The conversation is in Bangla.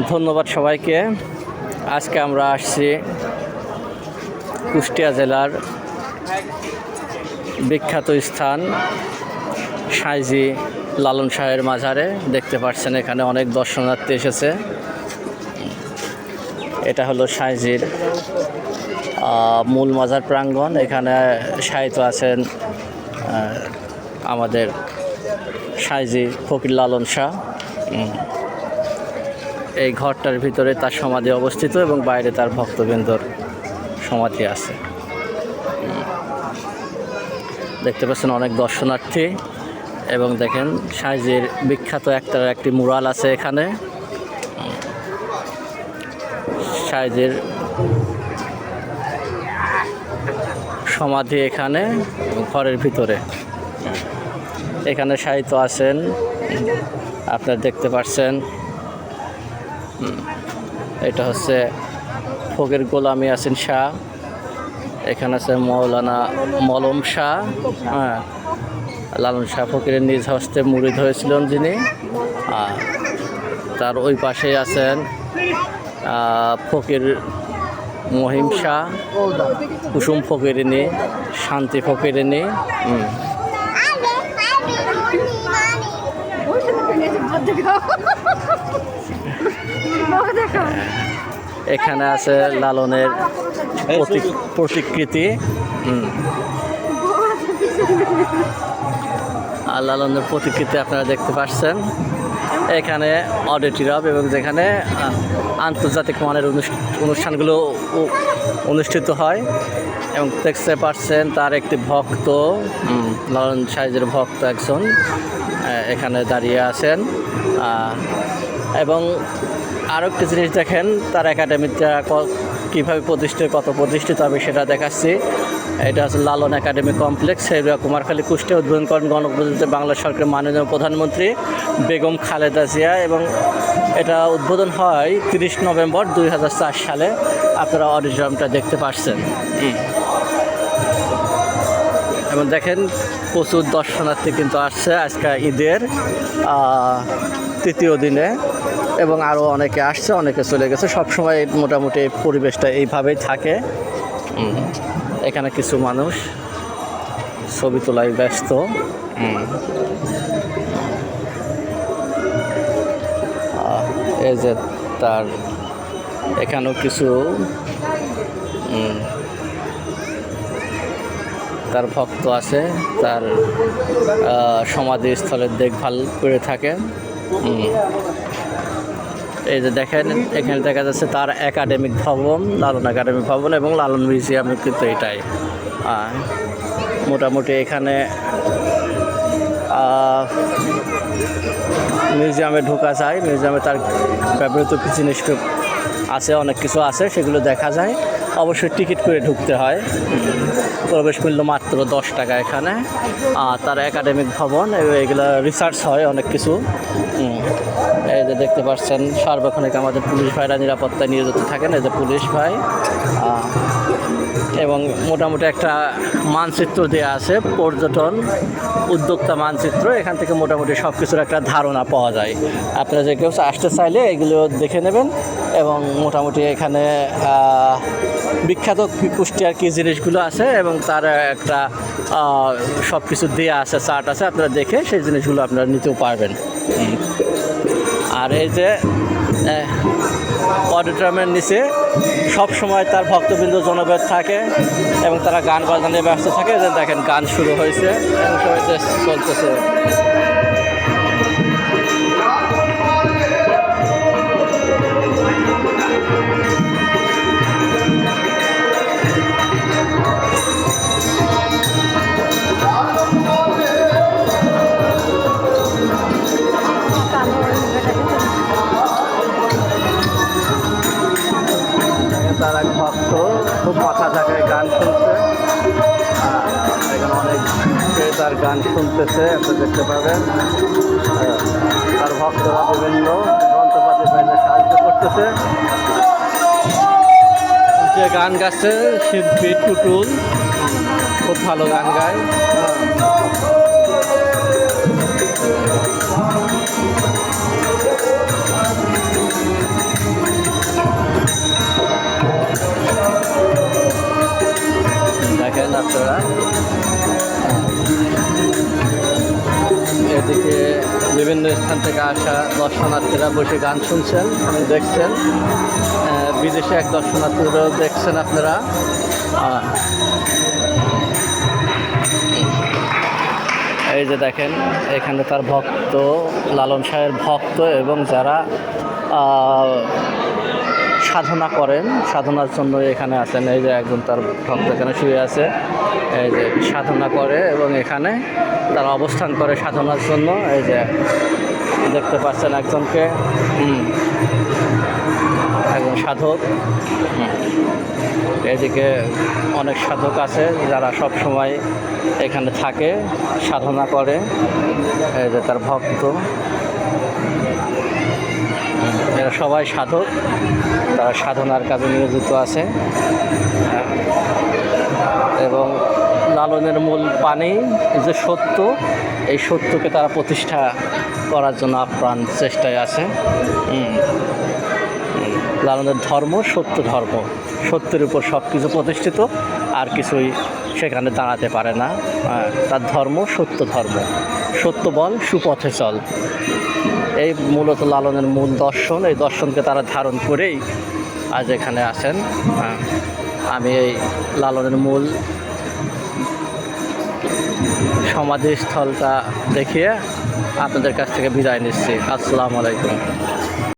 ধন্যবাদ সবাইকে। আজকে আমরা আসছি কুষ্টিয়া জেলার বিখ্যাত স্থান সাঁইজি লালন শাহের মাজারে। দেখতে পাচ্ছেন এখানে অনেক দর্শনার্থী এসেছে। এটা হলো সাঁইজির মূল মাজার প্রাঙ্গণ। এখানে শায়িত আছেন আমাদের সাঁইজি ফকির লালন শাহ। এই ঘরটার ভিতরে তার সমাধি অবস্থিত এবং বাইরে তার ভক্তবৃন্দর সমাধি আছে। দেখতে পাচ্ছেন অনেক দর্শনার্থী এবং দেখেন সাঁইজির বিখ্যাত একটি মুরাল আছে এখানে। সাঁইজির সমাধি এখানে ঘরের ভিতরে। এখানে শায়িত আছেন, আপনারা দেখতে পাচ্ছেন। এটা হচ্ছে ফকির গোলাম ইয়াসিন শাহ। এখানে আছে মৌলানা মলম শাহ। লালন শাহ ফকিরের নিজ হস্তে মুরিদ হয়েছিলেন যিনি। তার ওই পাশেই আছেন ফকির মহিম শাহ, কুসুম ফকিরিনী, শান্তি ফকিরিনী। এখানে আছে লালনের প্রতিকৃতি। আর লালনের প্রতিকৃতি আপনারা দেখতে পাচ্ছেন। এখানে অডিটোরিয়াম এবং যেখানে আন্তর্জাতিক মানের অনুষ্ঠানগুলো অনুষ্ঠিত হয়। এবং দেখতে পাচ্ছেন তার একটি ভক্ত, লালন সাঁইজির ভক্ত একজন এখানে দাঁড়িয়ে আছেন। এবং আরও একটি জিনিস দেখেন, তার একাডেমিটা কীভাবে কত প্রতিষ্ঠিত আমি সেটা দেখাচ্ছি। এটা হচ্ছে লালন একাডেমি কমপ্লেক্স, কুমারখালী, কুষ্টিয়া। উদ্বোধন করেন গণপ্রজাতন্ত্রী বাংলা সরকারের মাননীয় প্রধানমন্ত্রী বেগম খালেদা জিয়া এবং এটা উদ্বোধন হয় 30 নভেম্বর 2004 সালে। আপনারা অডিটোরিয়ামটা দেখতে পাচ্ছেন। এবং দেখেন প্রচুর দর্শনার্থী কিন্তু আসছে আজকে ঈদের তৃতীয় দিনে এবং আরও অনেকে আসছে, অনেকে চলে গেছে। সবসময় মোটামুটি পরিবেশটা এইভাবেই থাকে। এখানে কিছু মানুষ ছবি তোলায় ব্যস্ত। এই যে তার এখানেও কিছু তার ভক্ত আছে, তার সমাধিস্থলের দেখভাল করে থাকেন। এই যে দেখেন এখানে দেখা যাচ্ছে তার একাডেমিক ভবন, লালন একাডেমিক ভবন এবং লালন মিউজিয়াম কিন্তু এটাই। মোটামুটি এখানে মিউজিয়ামে ঢোকা যায়। মিউজিয়ামে তার ব্যবহৃত কিছু জিনিস আছে, অনেক কিছু আছে, সেগুলো দেখা যায়। অবশ্যই টিকিট করে ঢুকতে হয়। প্রবেশ মূল্য মাত্র 10 টাকা এখানে। তার একাডেমিক ভবন, এগুলো রিসার্চ হয় অনেক কিছু। এই যে দেখতে পাচ্ছেন সার্বক্ষণিক আমাদের পুলিশ ভাইরা নিরাপত্তায় নিয়োজিত থাকেন। এই যে পুলিশ ভাই। এবং মোটামুটি একটা মানচিত্র দেওয়া আছে, পর্যটন উদ্যোক্তা মানচিত্র। এখান থেকে মোটামুটি সব কিছুর একটা ধারণা পাওয়া যায়। আপনারা যে কেউ আসতে চাইলে এগুলো দেখে নেবেন। এবং মোটামুটি এখানে বিখ্যাত কুষ্টিয়ার কী জিনিসগুলো আছে এবং তার একটা সব কিছু দেওয়া আছে, চার্ট আছে। আপনারা দেখে সেই জিনিসগুলো আপনারা নিতেও পারবেন। আর এই যে অডিটোরিয়ামের নিচে সব সময় তার ভক্তবৃন্দ জনবেদ থাকে এবং তারা গান বাজনা নিয়ে ব্যস্ত থাকে। যে দেখেন গান শুরু হয়েছে এবং সবাই চলতেছে। তার এক ভক্ত খুব মাথা ঝাঁকায় গান শুনছে। এখানে অনেক তার গান শুনতেছে, আপনি দেখতে পাবেন। তার ভক্তরা বিভিন্ন যন্ত্রপাতি বাইরে সাহায্য করতেছে। যে গান গাচ্ছে শিল্পী টুটুল, খুব ভালো গান গায়। আসা দর্শনার্থীরা বসে গান শুনছেন এবং দেখছেন। বিদেশে এক দর্শনার্থীরাও দেখছেন আপনারা। এই যে দেখেন এখানে তার ভক্ত, লালন শাহের ভক্ত এবং যারা সাধনা করেন, সাধনার জন্য এখানে আছেন। এই যে একজন তার ভক্ত এখানে শুয়ে আছে, এই যে সাধনা করে এবং এখানে তারা অবস্থান করে সাধনার জন্য। এই যে দেখতে পাচ্ছেন একজনকে, একজন সাধক। এদিকে অনেক সাধক আছে যারা সব সময় এখানে থাকে, সাধনা করে। এই যে তার ভক্ত, এরা সবাই সাধক, তারা সাধনার কাজে নিয়োজিত আছে। এবং লালনের মূল বাণী যে সত্য, এই সত্যকে তারা প্রতিষ্ঠা করার জন্য আপ্রাণ চেষ্টায় আছে। লালনের ধর্ম সত্য ধর্ম, সত্যের উপর সব কিছু প্রতিষ্ঠিত, আর কিছুই সেখানে দাঁড়াতে পারে না। তার ধর্ম সত্য ধর্ম, সত্য বল সুপথে চল, এই মূলত লালনের মূল দর্শন। এই দর্শনকে তারা ধারণ করেই আজ এখানে আছেন। আমি এই লালনের মূল সমাধিস্থলটা দেখিয়ে আপনাদের কাছ থেকে বিদায় নিচ্ছি। আসসালামু আলাইকুম।